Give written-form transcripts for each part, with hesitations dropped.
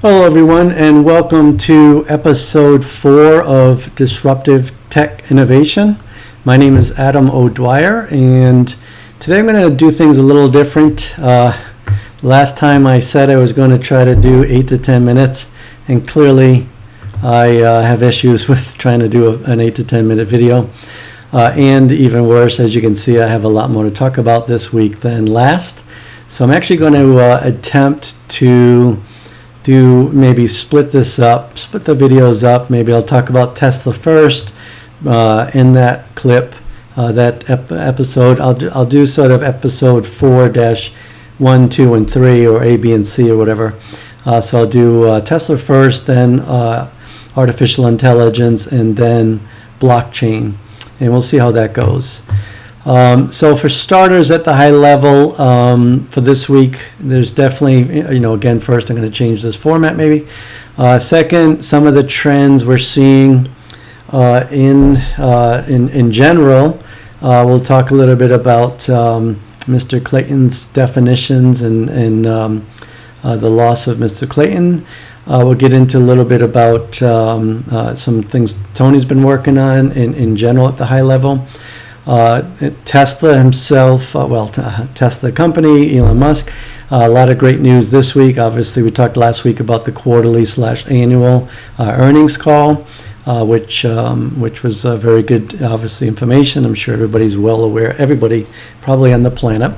Hello, everyone, and welcome to episode 4 of Disruptive Tech Innovation. My name is Adam O'Dwyer, and today I'm going to do things a little different. Last time I said I was going to try to do 8 to 10 minutes, and clearly I have issues with trying to do an 8 to 10 minute video. And even worse, as you can see, I have a lot more to talk about this week than last. So I'm actually going to attempt to maybe split the videos up. Maybe I'll talk about Tesla first in that clip, episode. I'll do sort of episode 4-1, 2, and 3, or A, B, and C, or whatever. So I'll do Tesla first, then artificial intelligence, and then blockchain, and we'll see how that goes. So for starters, at the high level, for this week, there's definitely, again, first I'm going to change this format maybe. Second, some of the trends we're seeing in general. We'll talk a little bit about Mr. Clayton's definitions and the loss of Mr. Clayton. We'll get into a little bit about some things Tony's been working on in general at the high level. Tesla himself, Tesla company, Elon Musk, a lot of great news this week. Obviously, we talked last week about the quarterly/annual earnings call, which was very good, obviously, information. I'm sure everybody's well aware, everybody probably on the planet.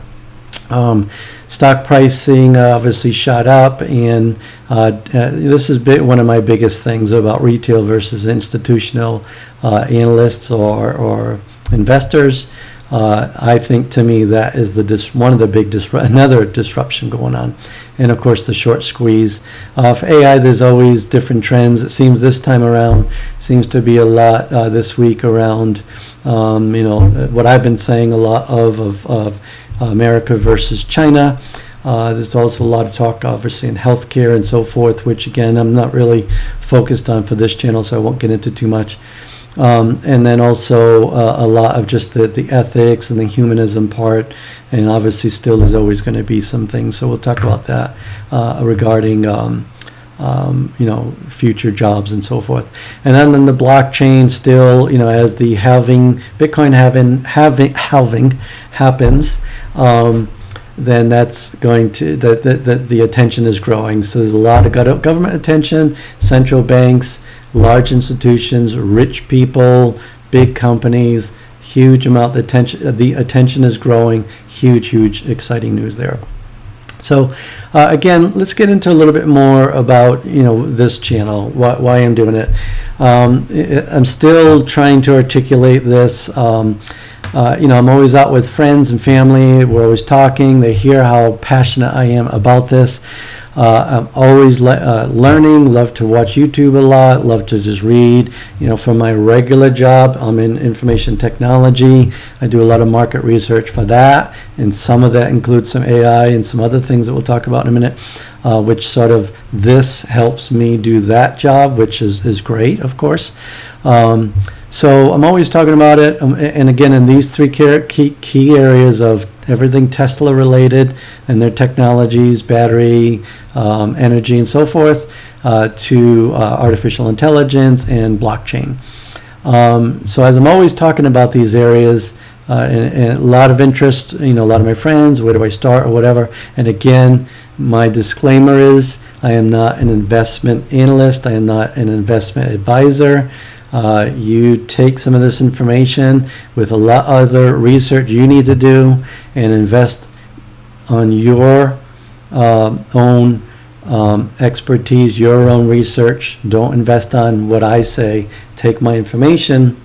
Stock pricing obviously shot up, and this is one of my biggest things about retail versus institutional analysts or investors. I think, to me, that is one of the big another disruption going on, and of course the short squeeze. For AI, there's always different trends. It seems this time around seems to be a lot this week around what I've been saying a lot of America versus China. There's also a lot of talk, obviously, in healthcare and so forth, which again I'm not really focused on for this channel, so I won't get into too much. And then also a lot of just the ethics and the humanism part, and obviously still there's always going to be some things. So we'll talk about that regarding future jobs and so forth. And then the blockchain still, as the Bitcoin halving happens, then that's going to the attention is growing. So there's a lot of government attention, central banks, large institutions, rich people, big companies, huge amount of attention. The attention is growing. Huge, exciting news there. So again, let's get into a little bit more about this channel, why I'm doing it. I'm still trying to articulate this. I'm always out with friends and family. We're always talking. They hear how passionate I am about this. I'm always learning, love to watch YouTube a lot, love to just read. From my regular job, I'm in information technology. I do a lot of market research for that, and some of that includes some AI and some other things that we'll talk about in a minute, which sort of this helps me do that job, which is great, of course. So I'm always talking about it, and again, in these three key areas of everything Tesla related and their technologies, battery, energy, and so forth, to artificial intelligence and blockchain. So as I'm always talking about these areas, and a lot of interest, a lot of my friends, where do I start or whatever. And again, my disclaimer is I am not an investment analyst. I am not an investment advisor. You take some of this information with a lot of other research you need to do and invest on your own expertise, your own research. Don't invest on what I say. Take my information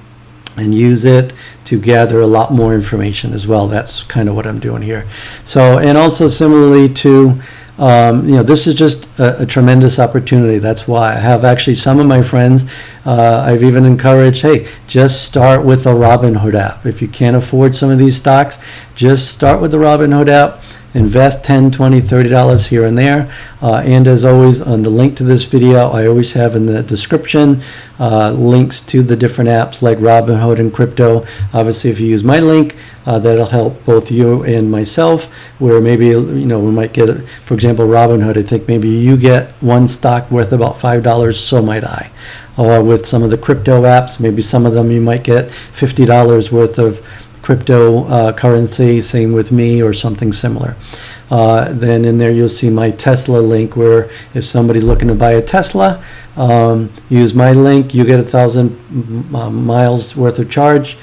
and use it to gather a lot more information as well. That's kind of what I'm doing here. So, and also similarly to this is just a tremendous opportunity. That's why I have actually some of my friends, I've even encouraged, hey, just start with the Robinhood app. If you can't afford some of these stocks, just start with the Robinhood app invest $10, $20, $30 here and there. And as always, on the link to this video, I always have in the description links to the different apps like Robinhood and crypto. Obviously, if you use my link, that'll help both you and myself, where maybe, we might get, for example, Robinhood, I think maybe you get one stock worth about $5, so might I. Or with some of the crypto apps, maybe some of them you might get $50 worth of crypto currency, same with me, or something similar. Then in there you'll see my Tesla link, where if somebody's looking to buy a Tesla, use my link, you get 1,000 miles worth of charge.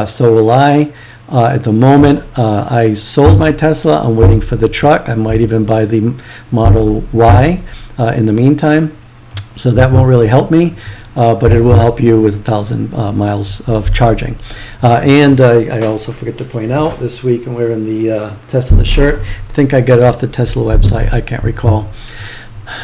So will I. At the moment, I sold my Tesla. I'm waiting for the truck. I might even buy the Model Y in the meantime. So that won't really help me, but it will help you with 1,000 miles of charging. And I also forget to point out, this week I'm wearing the Tesla shirt. I think I got it off the Tesla website. I can't recall.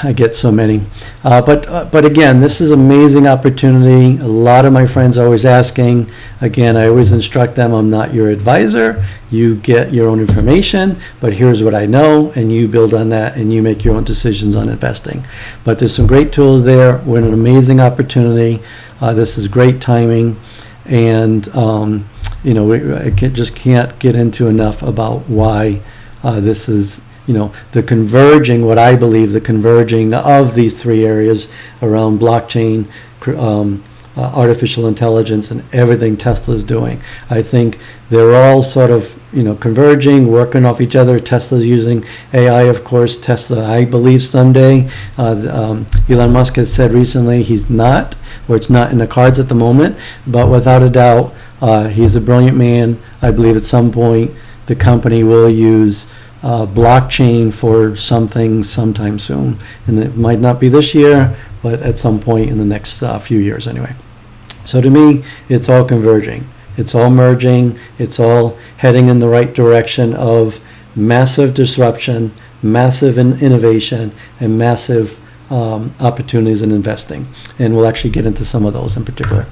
I get so many. But again, this is amazing opportunity. A lot of my friends are always asking. Again, I always instruct them, I'm not your advisor. You get your own information, but here's what I know, and you build on that, and you make your own decisions on investing. But there's some great tools there. We're in an amazing opportunity. This is great timing. And, I just can't get into enough about why this is, the converging, what I believe, the converging of these three areas around blockchain, artificial intelligence, and everything Tesla is doing. I think they're all sort of, converging, working off each other. Tesla's using AI, of course. Tesla, I believe someday, Elon Musk has said recently he's not, or it's not in the cards at the moment, but without a doubt, he's a brilliant man. I believe at some point the company will use blockchain for something sometime soon, and it might not be this year, but at some point in the next few years anyway. So to me, it's all converging, it's all merging, it's all heading in the right direction of massive disruption, massive innovation, and massive opportunities in investing. And we'll actually get into some of those in particular.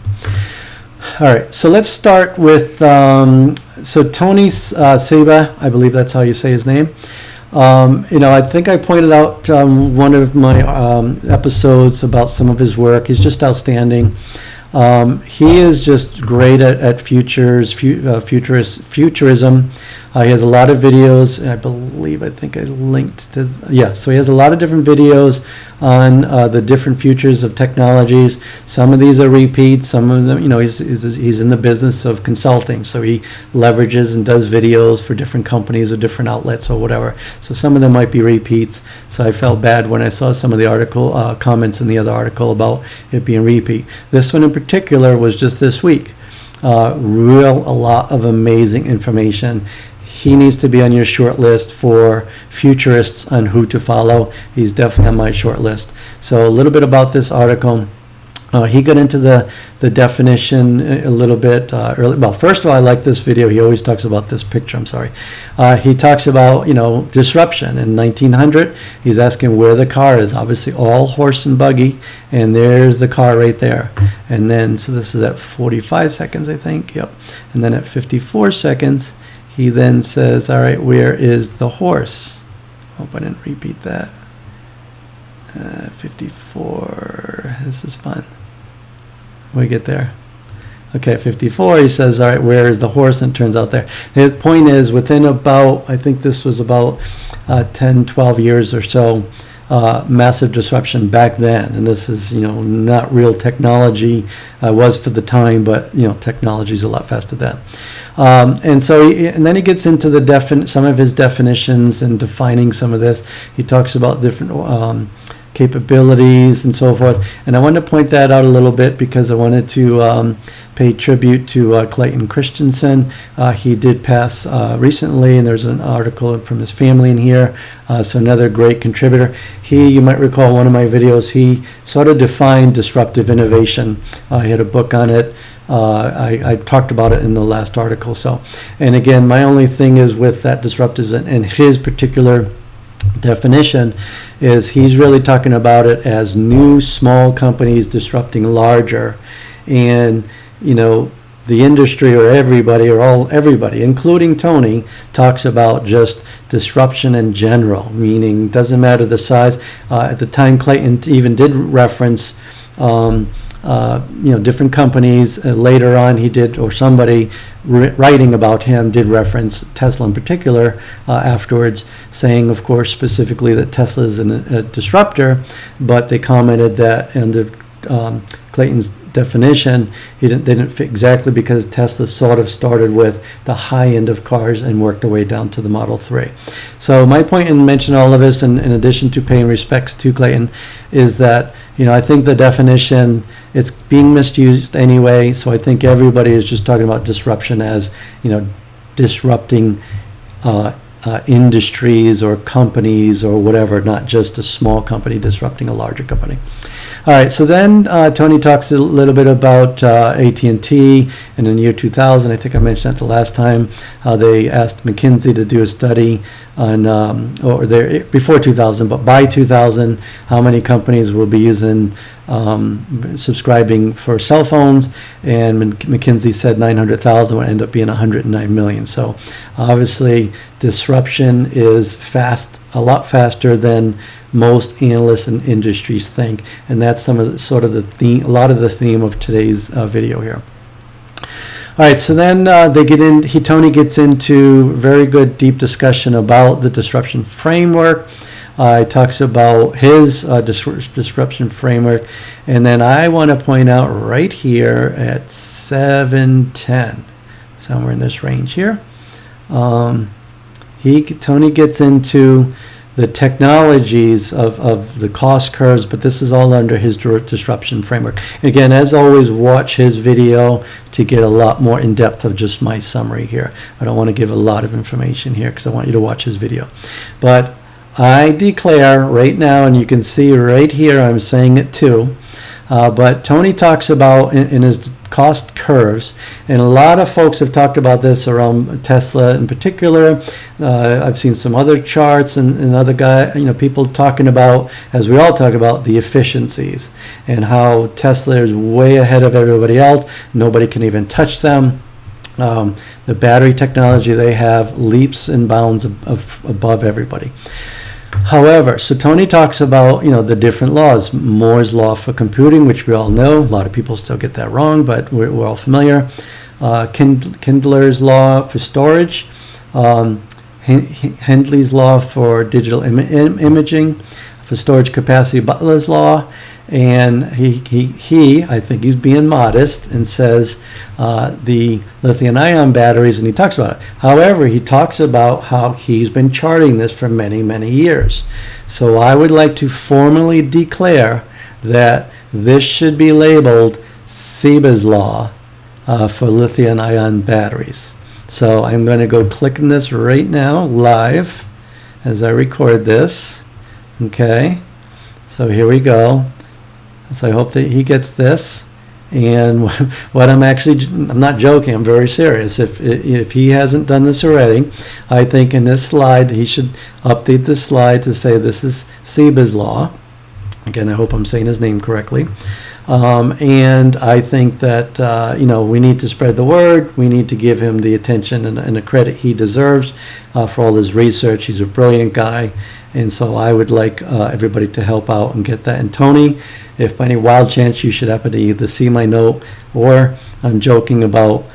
All right, so let's start with, so Tony Seba, I believe that's how you say his name. I think I pointed out one of my episodes about some of his work. He's just outstanding. He is just great at futurism. He has a lot of videos. I think I linked to, so he has a lot of different videos on the different futures of technologies. Some of these are repeats. Some of them, he's in the business of consulting, so he leverages and does videos for different companies or different outlets or whatever. So some of them might be repeats. So I felt bad when I saw some of the article comments in the other article about it being repeat. This one in particular was just this week. A lot of amazing information. He needs to be on your short list for futurists on who to follow. He's definitely on my short list. So a little bit about this article. He got into the definition a little bit early. Well, first of all, I like this video. He always talks about this picture. I'm sorry. He talks about, disruption. In 1900, he's asking where the car is. Obviously, all horse and buggy, and there's the car right there. And then, so this is at 45 seconds, I think. Yep. And then at 54 seconds, he then says, all right, where is the horse? Hope I didn't repeat that. 54. This is fun. We get there. Okay, 54, he says, all right, where is the horse? And it turns out there. The point is, within about, I think this was about 10, 12 years or so, massive disruption back then. And this is, not real technology. Was for the time, but, technology is a lot faster then. And so, and then he gets into the some of his definitions and defining some of this. He talks about different capabilities and so forth. And I wanted to point that out a little bit because I wanted to pay tribute to Clayton Christensen. He did pass recently, and there's an article from his family in here. So another great contributor. You might recall one of my videos, he sort of defined disruptive innovation. He had a book on it. I talked about it in the last article. So, and again, my only thing is with that disruptive and his particular definition is he's really talking about it as new small companies disrupting larger. And the industry or everybody everybody, including Tony, talks about just disruption in general, meaning doesn't matter the size. At the time, Clayton even did reference different companies. Later on, he did, or somebody writing about him did reference Tesla in particular afterwards, saying, of course, specifically that Tesla is a disruptor, but they commented that under Clayton's definition, they didn't fit exactly, because Tesla sort of started with the high end of cars and worked their way down to the Model 3. So my point in mentioning all of this, in addition to paying respects to Clayton, is that, I think the definition, it's being misused anyway, so I think everybody is just talking about disruption as, disrupting industries or companies or whatever, not just a small company disrupting a larger company. All right, so then Tony talks a little bit about AT&T, and in the year 2000, I think I mentioned that the last time, how they asked McKinsey to do a study on, before 2000, but by 2000, how many companies will be using subscribing for cell phones, and McKinsey said 900,000 would end up being 109 million. So obviously disruption is a lot faster than most analysts and industries think, and that's some of the theme, a lot of the theme of today's video here. All right, so then Tony gets into very good deep discussion about the disruption framework. He talks about his disruption framework, and then I want to point out right here at 7:10, somewhere in this range here, Tony gets into the technologies of the cost curves, but this is all under his disruption framework. Again, as always, watch his video to get a lot more in depth of just my summary here. I don't want to give a lot of information here because I want you to watch his video. But I declare right now, and you can see right here, I'm saying it too, but Tony talks about in his cost curves, and a lot of folks have talked about this around Tesla in particular. I've seen some other charts and other people talking about, as we all talk about, the efficiencies and how Tesla is way ahead of everybody else. Nobody can even touch them. The battery technology they have leaps and bounds above everybody. However, so Tony talks about, the different laws. Moore's law for computing, which we all know. A lot of people still get that wrong, but we're all familiar. Kindler's law for storage. Hendley's law for digital imaging. For storage capacity, Butler's law. And he I think he's being modest and says the lithium-ion batteries, and he talks about it. However, he talks about how he's been charting this for many, many years. So I would like to formally declare that this should be labeled Seebe's law for lithium-ion batteries. So I'm going to go click on this right now, live, as I record this. Okay, so here we go. So I hope that he gets this. And what I'm not joking, I'm very serious. If he hasn't done this already, I think in this slide, he should update this slide to say this is Seebe's law. Again, I hope I'm saying his name correctly. And I think that, we need to spread the word. We need to give him the attention and the credit he deserves for all his research. He's a brilliant guy. And so I would like everybody to help out and get that. And Tony, if by any wild chance you should happen to either see my note or I'm joking about,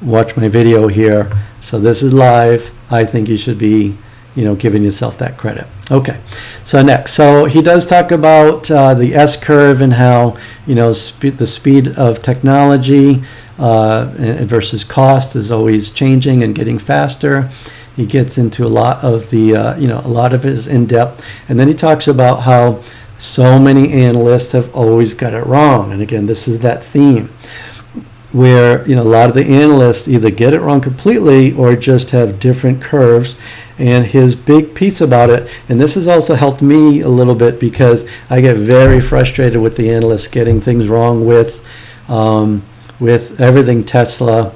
watch my video here. So this is live. I think you should be, giving yourself that credit. Okay, so next. So he does talk about the S-curve and how, the speed of technology versus cost is always changing and getting faster. He gets into a lot of the, a lot of it is in depth. And then he talks about how so many analysts have always got it wrong. And again, this is that theme where, a lot of the analysts either get it wrong completely or just have different curves. And his big piece about it, and this has also helped me a little bit because I get very frustrated with the analysts getting things wrong with everything Tesla,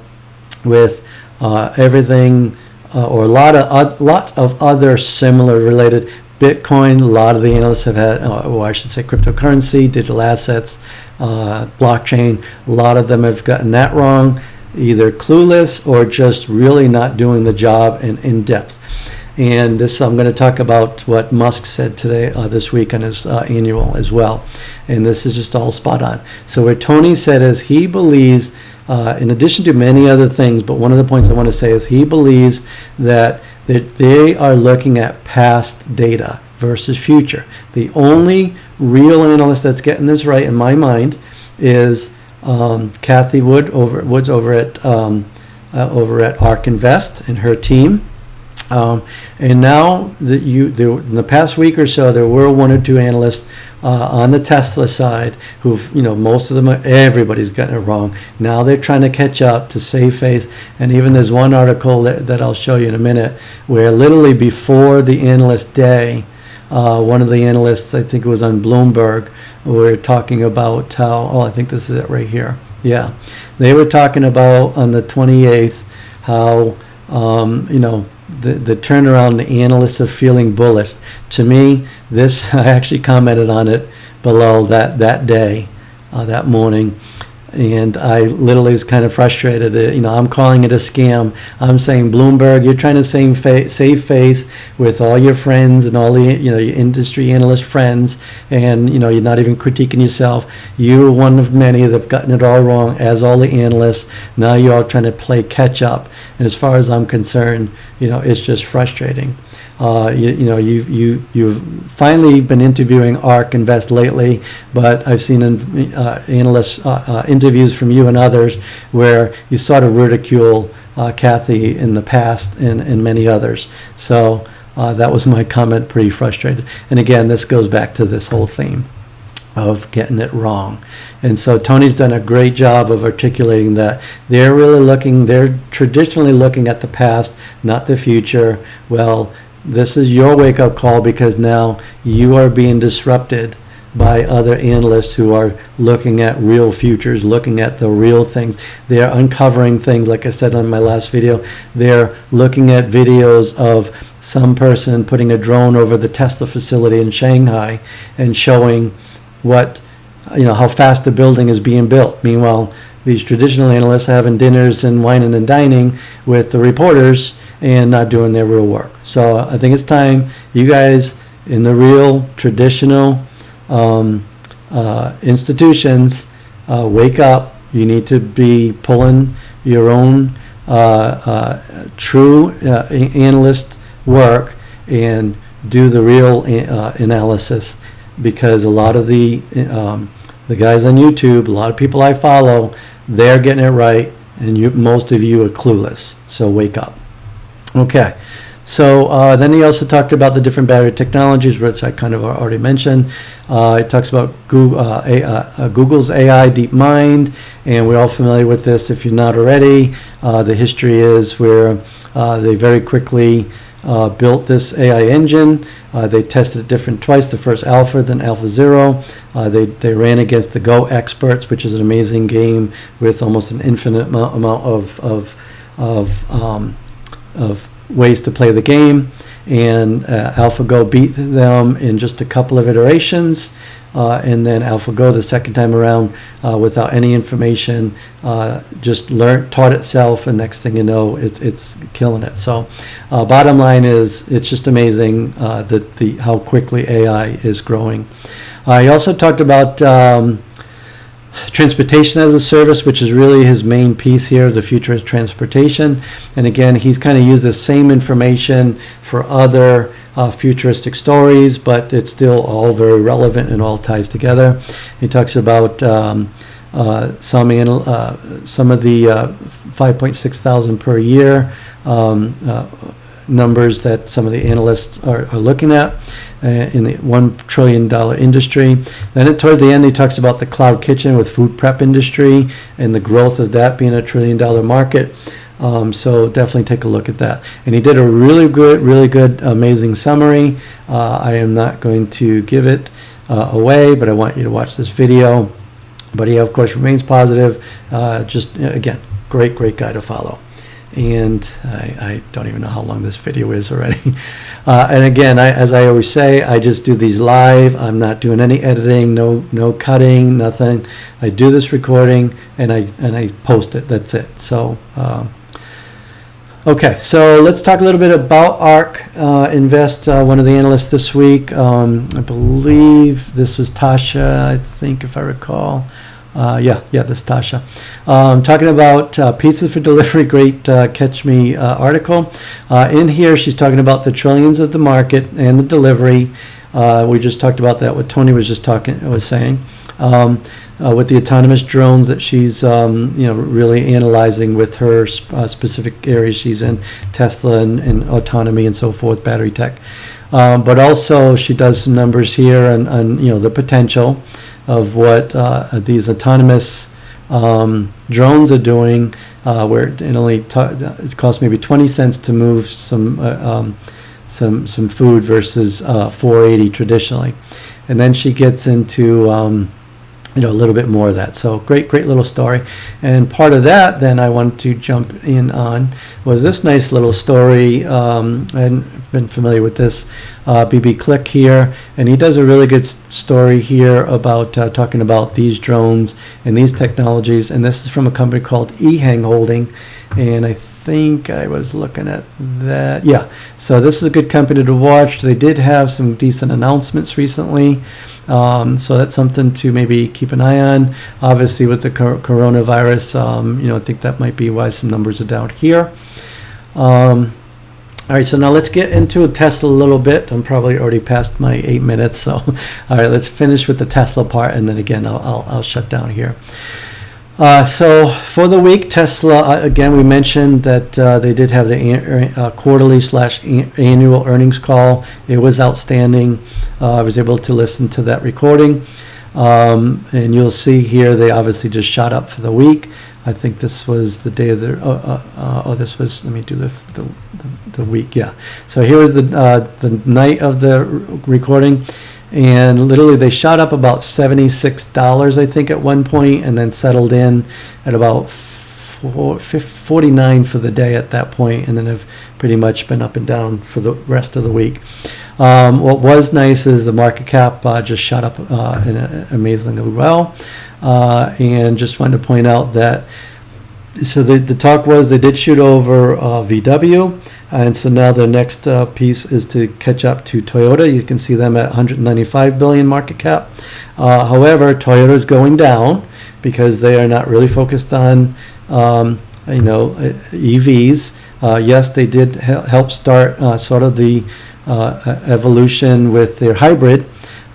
with everything, or a lot of other similar related Bitcoin, a lot of the analysts have had, or I should say cryptocurrency, digital assets, blockchain, a lot of them have gotten that wrong, either clueless or just really not doing the job in depth. And this, I'm going to talk about what Musk said today, this week on his annual as well. And this is just all spot on. So what Tony said is he believes, in addition to many other things, but one of the points I want to say is he believes that they are looking at past data versus future. The only real analyst that's getting this right in my mind is Kathy Woods over at ARK-Invest and her team. And now that in the past week or so, there were one or two analysts on the Tesla side who've, most of them, everybody's gotten it wrong. Now they're trying to catch up to save face. And even there's one article that I'll show you in a minute where literally before the analyst day, one of the analysts, I think it was on Bloomberg, were talking about how, I think this is it right here. Yeah. They were talking about on the 28th how, the turnaround, the analysts are feeling bullish. To me, this, I actually commented on it below that day, that morning, and I literally was kind of frustrated. I'm calling it a scam. I'm saying, Bloomberg, you're trying to save face with all your friends and all the, your industry analyst friends, and, you're not even critiquing yourself. You're one of many that have gotten it all wrong, as all the analysts. Now you're all trying to play catch up. And as far as I'm concerned, it's just frustrating. You've finally been interviewing ARK-Invest lately, but I've seen analyst interviews from you and others where you sort of ridicule Kathy in the past and many others. So that was my comment, pretty frustrated. And again, this goes back to this whole theme of getting it wrong. And so Tony's done a great job of articulating that. They're traditionally looking at the past, not the future. Well, this is your wake-up call, because now you are being disrupted by other analysts who are looking at real futures, looking at the real things. They're uncovering things, like I said on my last video. They're looking at videos of some person putting a drone over the Tesla facility in Shanghai and showing how fast the building is being built. Meanwhile, these traditional analysts are having dinners and wining and dining with the reporters and not doing their real work. So I think it's time you guys in the real traditional institutions wake up. You need to be pulling your own true analyst work and do the real analysis, because a lot of the guys on YouTube, a lot of people I follow, they're getting it right, and most of you are clueless. So wake up. Okay. So then he also talked about the different battery technologies, which I kind of already mentioned. It talks about Google's AI DeepMind, and we're all familiar with this if you're not already. The history is where they very quickly built this AI engine. They tested it twice, the first alpha, then alpha 0. They ran against the Go experts, which is an amazing game with almost an infinite amount of ways to play the game, and AlphaGo beat them in just a couple of iterations, and then AlphaGo the second time around, without any information, just taught itself, and next thing you know, it's killing it. So bottom line is, it's just amazing how quickly AI is growing. He also talked about transportation as a service, which is really his main piece here, the future of transportation. And again, he's kind of used the same information for other futuristic stories, but it's still all very relevant and all ties together. He talks about some of the 5.6 thousand per year numbers that some of the analysts are looking at in the $1 trillion industry. Then toward the end, he talks about the cloud kitchen with food prep industry and the growth of that being $1 trillion market. So definitely take a look at that. And he did a really good, amazing summary. I am not going to give it away, but I want you to watch this video. But he, of course, remains positive. Just, again, great guy to follow. And I don't even know how long this video is already. And again, as I always say, I just do these live. I'm not doing any editing, no cutting, nothing. I do this recording and I post it. That's it. So okay, so let's talk a little bit about ARK-Invest. One of the analysts this week, I believe this was Tasha, I think, if I recall. Yeah, this is Tasha. Talking about pizza for delivery, great Catch Me article. In here, she's talking about the trillions of the market and the delivery. We just talked about that, what Tony was just saying. With the autonomous drones that she's really analyzing with her specific areas she's in, Tesla and autonomy and so forth, battery tech. But also she does some numbers here on the potential of what these autonomous drones are doing, where it costs maybe 20 cents to move some food versus $4.80 traditionally. And then she gets into a little bit more of that. So great little story. And part of that then I wanted to jump in on was this nice little story. I've been familiar with this BB Click here, and he does a really good story here about talking about these drones and these technologies. And this is from a company called eHang Holding, and I think I was looking at that. Yeah, so this is a good company to watch. They did have some decent announcements recently. So that's something to maybe keep an eye on. Obviously, with the coronavirus, I think that might be why some numbers are down here. All right, so now let's get into Tesla a little bit. I'm probably already past my 8 minutes, so all right, let's finish with the Tesla part, and then again, I'll shut down here. So for the week, Tesla, again, we mentioned that they did have the quarterly/annual earnings call. It was outstanding. I was able to listen to that recording. And you'll see here, they obviously just shot up for the week. I think this was the day of the, this was, let me do the week, yeah. So here was the night of the recording. And literally they shot up about $76, I think, at one point, and then settled in at about 49 for the day at that point, and then have pretty much been up and down for the rest of the week. What was nice is the market cap just shot up amazingly well. And just wanted to point out that, so the talk was they did shoot over VW, and so now the next piece is to catch up to Toyota. You can see them at 195 billion market cap. However, Toyota is going down because they are not really focused on EVs. Yes, they did help start sort of the evolution with their hybrid.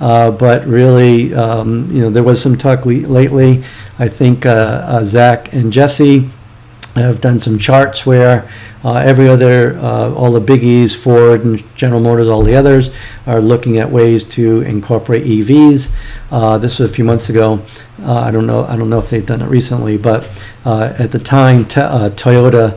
But really, there was some talk lately. I think Zach and Jesse have done some charts where every other, all the biggies, Ford and General Motors, all the others, are looking at ways to incorporate EVs. This was a few months ago. I don't know if they've done it recently, but at the time, Toyota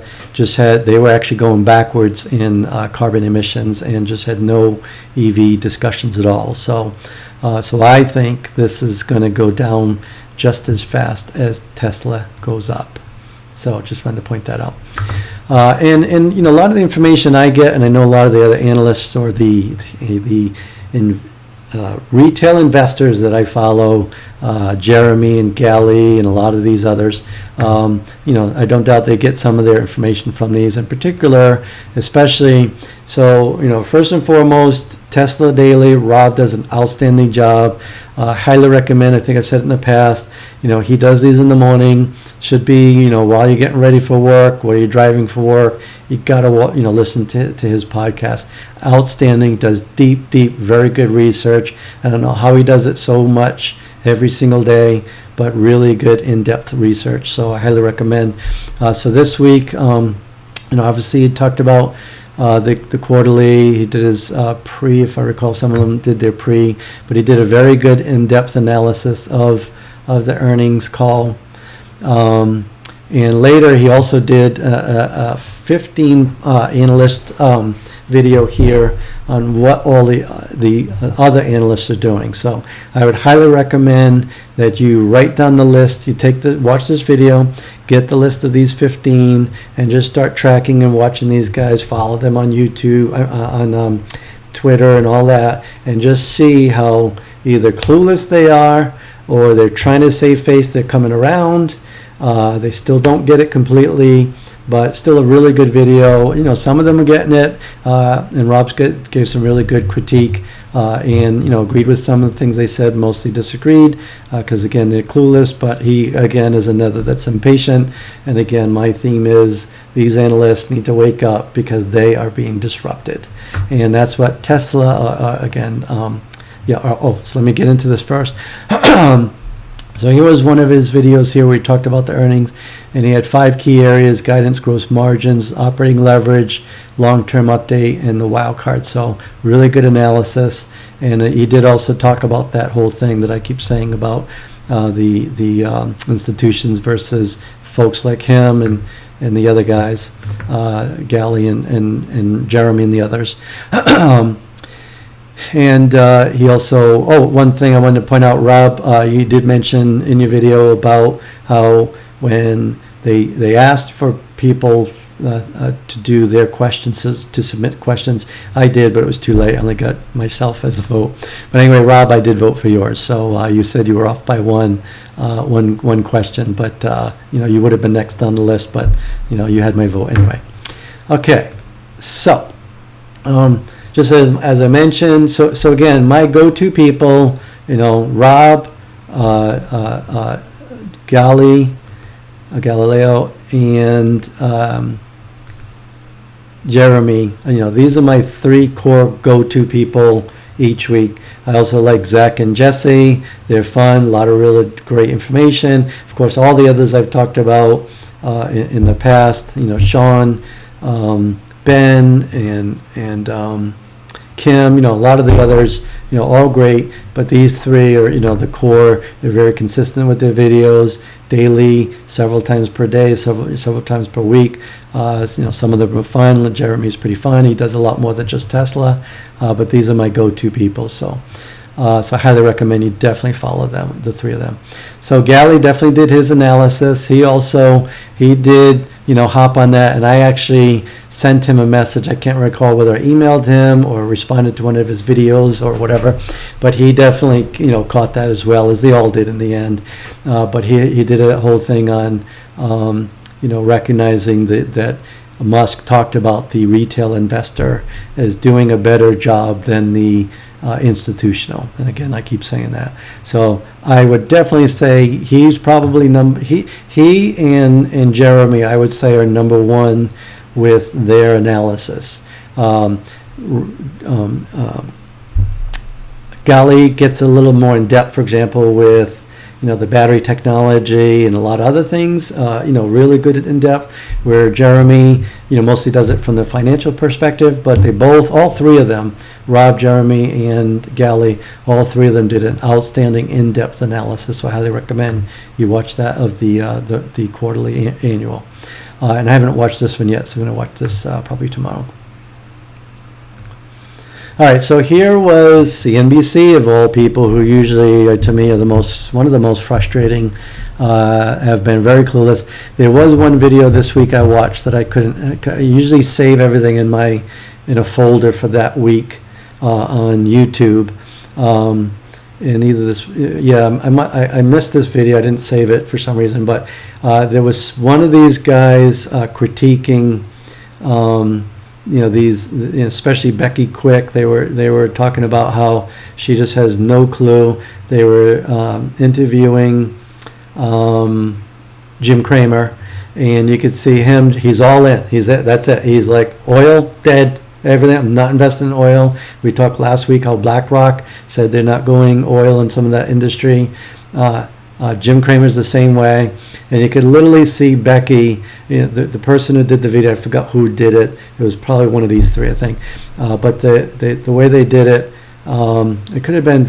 they were actually going backwards in carbon emissions and just had no EV discussions at all. So I think this is going to go down just as fast as Tesla goes up. So just wanted to point that out. And a lot of the information I get, and I know a lot of the other analysts or the retail investors that I follow, Jeremy and Gally and a lot of these others, I don't doubt they get some of their information from these in particular, especially, so, first and foremost, Tesla Daily, Rob does an outstanding job. Highly recommend, I think I've said it in the past, he does these in the morning, should be, while you're getting ready for work, while you're driving for work, you gotta, listen to his podcast. Outstanding, does deep, very good research. I don't know how he does it so much every single day, but really good in-depth research. So I highly recommend. So this week, obviously he talked about the quarterly. He did his pre, if I recall, some of them did their pre, but he did a very good in-depth analysis of the earnings call. And later he also did a 15 analyst video here on what all the other analysts are doing. So I would highly recommend that you write down the list. You watch this video, get the list of these 15, and just start tracking and watching these guys. Follow them on YouTube, on Twitter, and all that, and just see how either clueless they are, or they're trying to save face. They're coming around. They still don't get it completely, but still a really good video. You know, some of them are getting it, and Rob gave some really good critique, and, you know, agreed with some of the things they said, mostly disagreed, because, again, they're clueless, but he, again, is another that's impatient. And, again, my theme is these analysts need to wake up because they are being disrupted. And that's what Tesla, so let me get into this first. So here was one of his videos here where he talked about the earnings, and he had 5 key areas: guidance, gross margins, operating leverage, long-term update, and the wild card. So really good analysis. And he did also talk about that whole thing that I keep saying about the institutions versus folks like him and the other guys, Gally and Jeremy and the others. And he also, one thing I wanted to point out, Rob, you did mention in your video about how when they asked for people to do their questions, to submit questions, I did, but it was too late. I only got myself as a vote. But anyway, Rob, I did vote for yours. So you said you were off by one question, but you would have been next on the list, but you had my vote anyway. Okay, so. Just as I mentioned, so again, my go-to people, Rob, Galileo, and Jeremy. These are my 3 core go-to people each week. I also like Zach and Jesse. They're fun, a lot of really great information. Of course, all the others I've talked about in the past, Sean, Ben, and Kim, a lot of the others, all great, but these 3 are, the core. They're very consistent with their videos, daily, several times per day, several times per week. Some of them are fun. Jeremy's pretty fun. He does a lot more than just Tesla, but these are my go-to people. So I highly recommend you definitely follow them, the 3 of them. So Gally definitely did his analysis. He did, hop on that, and I actually sent him a message. I can't recall whether I emailed him or responded to one of his videos or whatever, but he definitely, caught that as well, as they all did in the end. But he did a whole thing on, recognizing that Musk talked about the retail investor as doing a better job than the institutional. And again, I keep saying that. So I would definitely say he's probably he and Jeremy, I would say, are number 1 with their analysis. Gali gets a little more in depth, for example, with the battery technology and a lot of other things, really good at in-depth, where Jeremy, mostly does it from the financial perspective, but all 3 of them, Rob, Jeremy, and Gally, all 3 of them did an outstanding in-depth analysis, so I highly recommend you watch that of the quarterly annual. And I haven't watched this one yet, so I'm going to watch this probably tomorrow. All right, so here was CNBC, of all people, who usually, to me, are one of the most frustrating, have been very clueless. There was one video this week I watched that I couldn't. I usually save everything in a folder for that week on YouTube. And either this, I missed this video. I didn't save it for some reason, but there was one of these guys critiquing. These, especially Becky Quick, they were talking about how she just has no clue. They were interviewing Jim Cramer, and you could see him. He's all in. That's it. He's like, oil, dead, everything. I'm not investing in oil. We talked last week how BlackRock said they're not going oil in some of that industry. Jim Cramer's the same way. And you could literally see Becky, the person who did the video, I forgot who did it. It was probably one of these 3, I think. But the way they did it, it could have been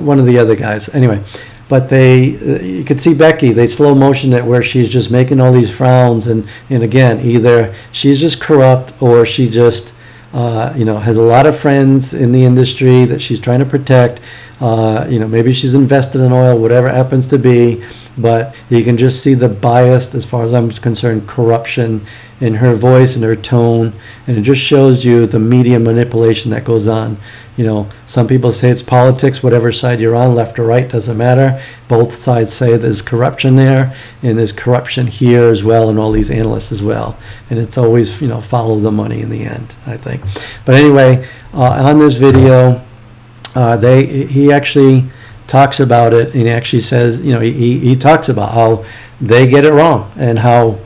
one of the other guys. Anyway, but you could see Becky, they slow motioned it where she's just making all these frowns. And again, either she's just corrupt or she just has a lot of friends in the industry that she's trying to protect. Maybe she's invested in oil, whatever it happens to be, but you can just see the bias, as far as I'm concerned, corruption in her voice and her tone, and it just shows you the media manipulation that goes on. Some people say it's politics, whatever side you're on, left or right, doesn't matter. Both sides say there's corruption there, and there's corruption here as well, and all these analysts as well. And it's always, follow the money in the end, I think. But anyway, on this video, he actually talks about it, and he actually says, he talks about how they get it wrong, and how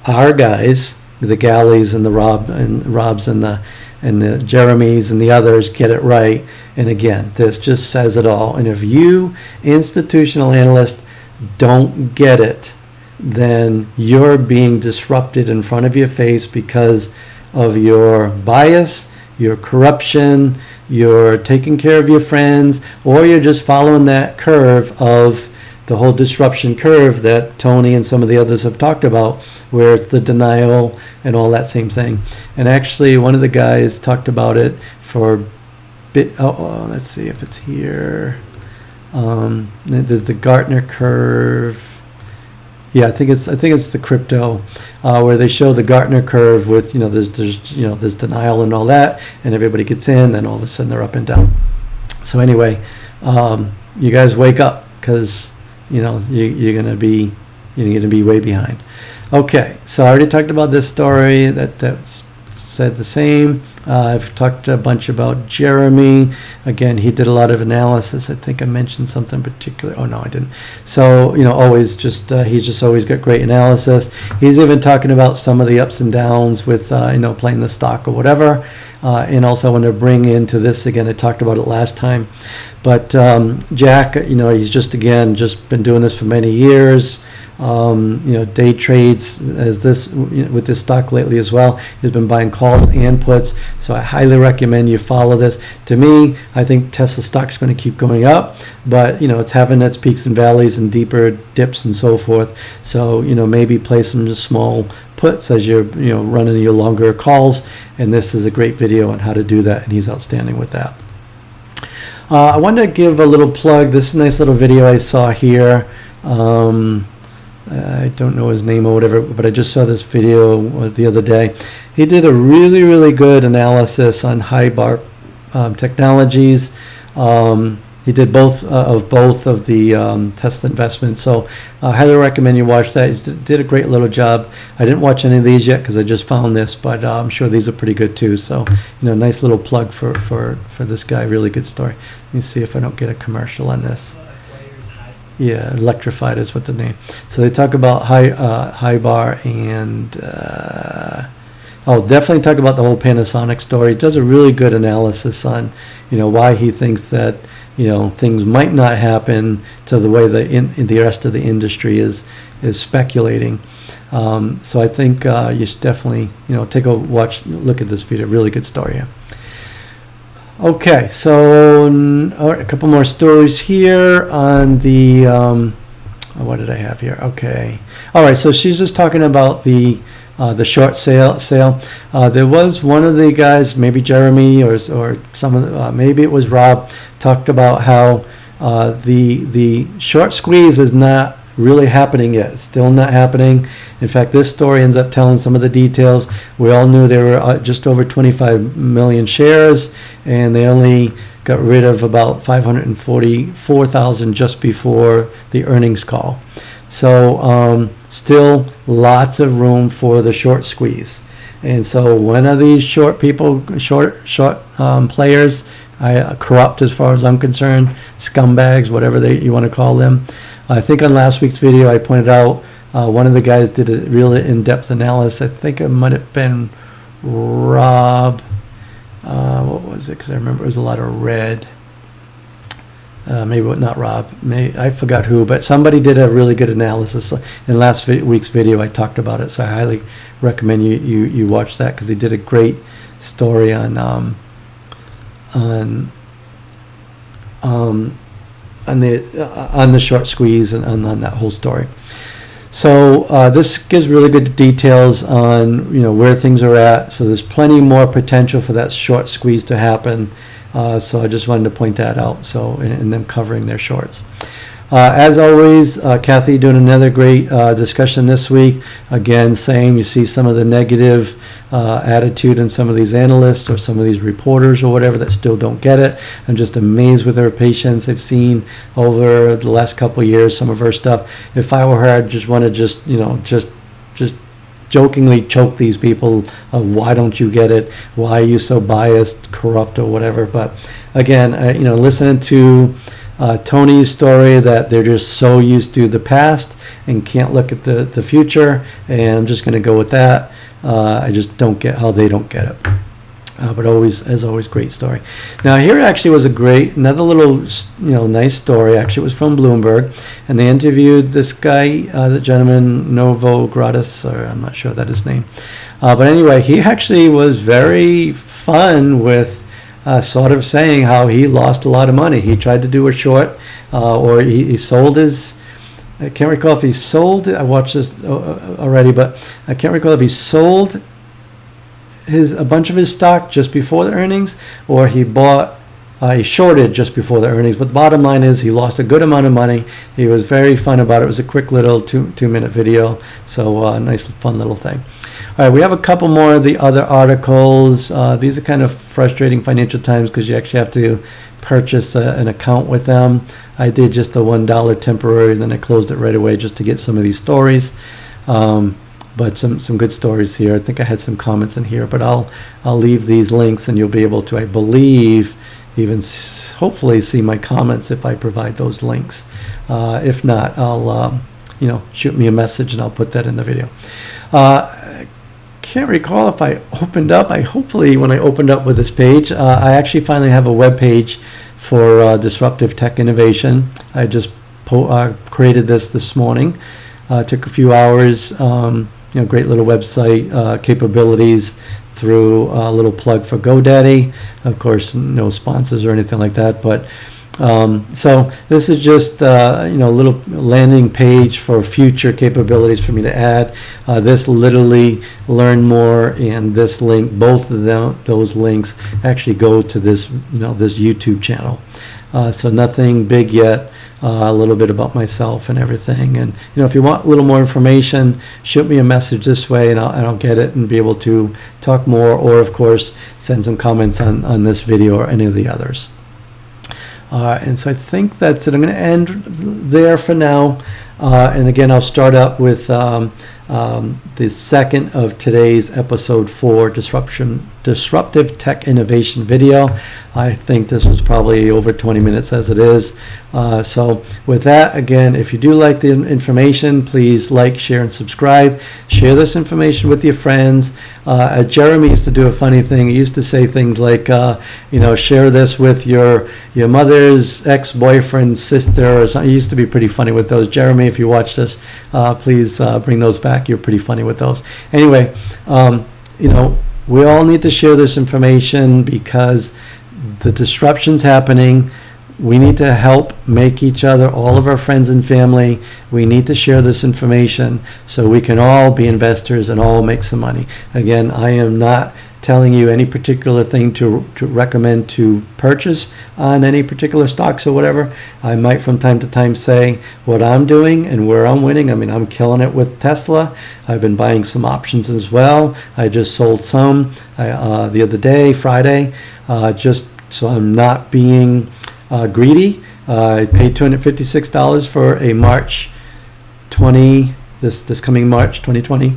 our guys, the Galleys and the Robs and the Jeremys and the others, get it right. And again, this just says it all. And if you, institutional analysts, don't get it, then you're being disrupted in front of your face because of your bias, your corruption, you're taking care of your friends, or you're just following that curve of the whole disruption curve that Tony and some of the others have talked about, where it's the denial and all that same thing. And actually, one of the guys talked about it for a bit. Let's see if it's here. There's the Gartner curve. Yeah, I think it's the crypto, where they show the Gartner curve with there's denial and all that, and everybody gets in, then all of a sudden they're up and down. So anyway, you guys wake up, because you're gonna be way behind. Okay, so I already talked about this story that's said the same. I've talked a bunch about Jeremy. Again, he did a lot of analysis. I think I mentioned something particular. Oh, no, I didn't. So, always he's just always got great analysis. He's even talking about some of the ups and downs with, playing the stock or whatever. And also I want to bring into this again, I talked about it last time. But Jack, he's just been doing this for many years. Day trades as this with this stock lately as well. He's been buying calls and puts, so I highly recommend you follow this. To me, I think Tesla stock is going to keep going up, but it's having its peaks and valleys and deeper dips and so forth. So maybe play some small puts as you're running your longer calls, and this is a great video on how to do that, and he's outstanding with that. I wanted to give a little plug. This is a nice little video I saw here. I don't know his name or whatever, but I just saw this video the other day. He did a really, really good analysis on high bar technologies. He did both of the Tesla investments. So I highly recommend you watch that. He did a great little job. I didn't watch any of these yet because I just found this, but I'm sure these are pretty good too. So, nice little plug for this guy. Really good story. Let me see if I don't get a commercial on this. Yeah, Electrified is what the name. So they talk about high bar and definitely talk about the whole Panasonic story. It does a really good analysis on why he thinks that things might not happen to the way the rest of the industry is speculating. So I think you should definitely look at this video. Really good story. Yeah. Okay, so a couple more stories here on the, what did I have here? Okay. All right, so she's just talking about the short sale. There was one of the guys, maybe Jeremy or some of maybe it was Rob, talked about how the short squeeze is not really happening yet. It's still not happening. In fact, this story ends up telling some of the details. We all knew there were just over 25 million shares, and they only got rid of about 544,000 just before the earnings call. So still lots of room for the short squeeze. And so one of these short players, corrupt as far as I'm concerned, scumbags, whatever you want to call them. I think on last week's video I pointed out one of the guys did a really in-depth analysis. I think it might have been Rob. What was it? Because I remember it was a lot of red. Maybe not Rob. I forgot who, but somebody did a really good analysis. In last week's video I talked about it, so I highly recommend you watch that, because he did a great story on the short squeeze and on that whole story. So this gives really good details on where things are at. So there's plenty more potential for that short squeeze to happen. So I just wanted to point that out. So in them covering their shorts. As always, Kathy doing another great discussion this week. Again, same, you see some of the negative attitude in some of these analysts or some of these reporters or whatever that still don't get it. I'm just amazed with her patience. I've seen over the last couple of years some of her stuff. If I were her, I'd just want to just jokingly choke these people of why don't you get it? Why are you so biased, corrupt, or whatever? But again, listening to Tony's story that they're just so used to the past and can't look at the future, and I'm just going to go with that. I just don't get how they don't get it. But as always, great story. Now here actually was another little, nice story. Actually, it was from Bloomberg, and they interviewed this guy, the gentleman Novo Gratis, or I'm not sure that his name. But anyway, he actually was very fun with sort of saying how he lost a lot of money. He tried to do a short, or he sold his. I can't recall if he sold it. I watched this already, but I can't recall if he sold a bunch of his stock just before the earnings, or he shorted just before the earnings. But the bottom line is he lost a good amount of money. He was very fun about it. It was a quick little two-minute video, so nice fun little thing. All right, we have a couple more of the other articles. These are kind of frustrating Financial Times because you actually have to purchase an account with them. I did just a $1 temporary, and then I closed it right away just to get some of these stories. But some good stories here. I think I had some comments in here, but I'll leave these links, and you'll be able to, I believe, even hopefully see my comments if I provide those links. If not, I'll shoot me a message and I'll put that in the video. Can't recall if I opened up. Hopefully when I opened up with this page, I actually finally have a web page for Disruptive Tech Innovation. I just created this morning. Took a few hours. Great little website capabilities through a little plug for GoDaddy. Of course, no sponsors or anything like that, but so this is just a little landing page for future capabilities for me to add. This literally learn more and this link, both of those links actually go to this this YouTube channel. So nothing big yet. A little bit about myself and everything, and if you want a little more information, shoot me a message this way, and I'll get it and be able to talk more, or of course send some comments on this video or any of the others. And so I think that's it. I'm going to end there for now, and again I'll start up with the second of today's episode 4 Disruptive Tech Innovation video. I think this was probably over 20 minutes as it is. So with that, again, if you do like the information, please like, share, and subscribe. Share this information with your friends. Jeremy used to do a funny thing. He used to say things like, share this with your mother's ex-boyfriend's sister or something. He used to be pretty funny with those. Jeremy, if you watch this, please bring those back. You're pretty funny with those. Anyway, we all need to share this information because the disruption's happening. We need to help make each other, all of our friends and family. We need to share this information so we can all be investors and all make some money. Again, I am not telling you any particular thing to recommend to purchase on any particular stocks or whatever. I might from time to time say what I'm doing and where I'm winning. I mean, I'm killing it with Tesla. I've been buying some options as well. I just sold some the other day, Friday, just so I'm not being greedy. I paid $256 for a March 20, this coming March 2020.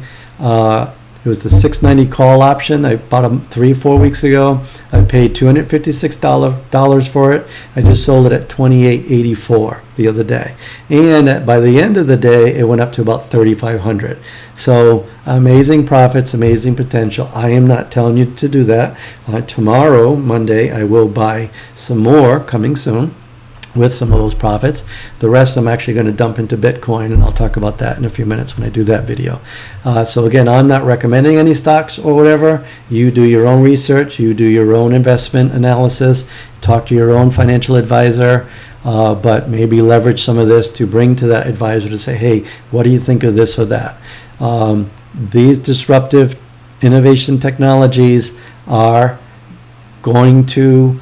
It was the $690 call option. I bought them 3-4 weeks ago. I paid $256 for it. I just sold it at $28.84 the other day. And by the end of the day, it went up to about $3,500. So amazing profits, amazing potential. I am not telling you to do that. Tomorrow, Monday, I will buy some more coming soon with some of those profits. The rest I'm actually going to dump into Bitcoin, and I'll talk about that in a few minutes when I do that video. So again, I'm not recommending any stocks or whatever. You do your own research, you do your own investment analysis, talk to your own financial advisor. but maybe leverage some of this to bring to that advisor to say, hey, what do you think of this or that? These disruptive innovation technologies are going to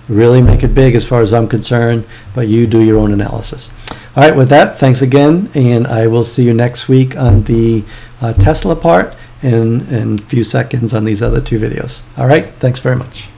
really make it big as far as I'm concerned, but you do your own analysis. All right, with that, thanks again, and I will see you next week on the Tesla part and in a few seconds on these other two videos. All right, thanks very much.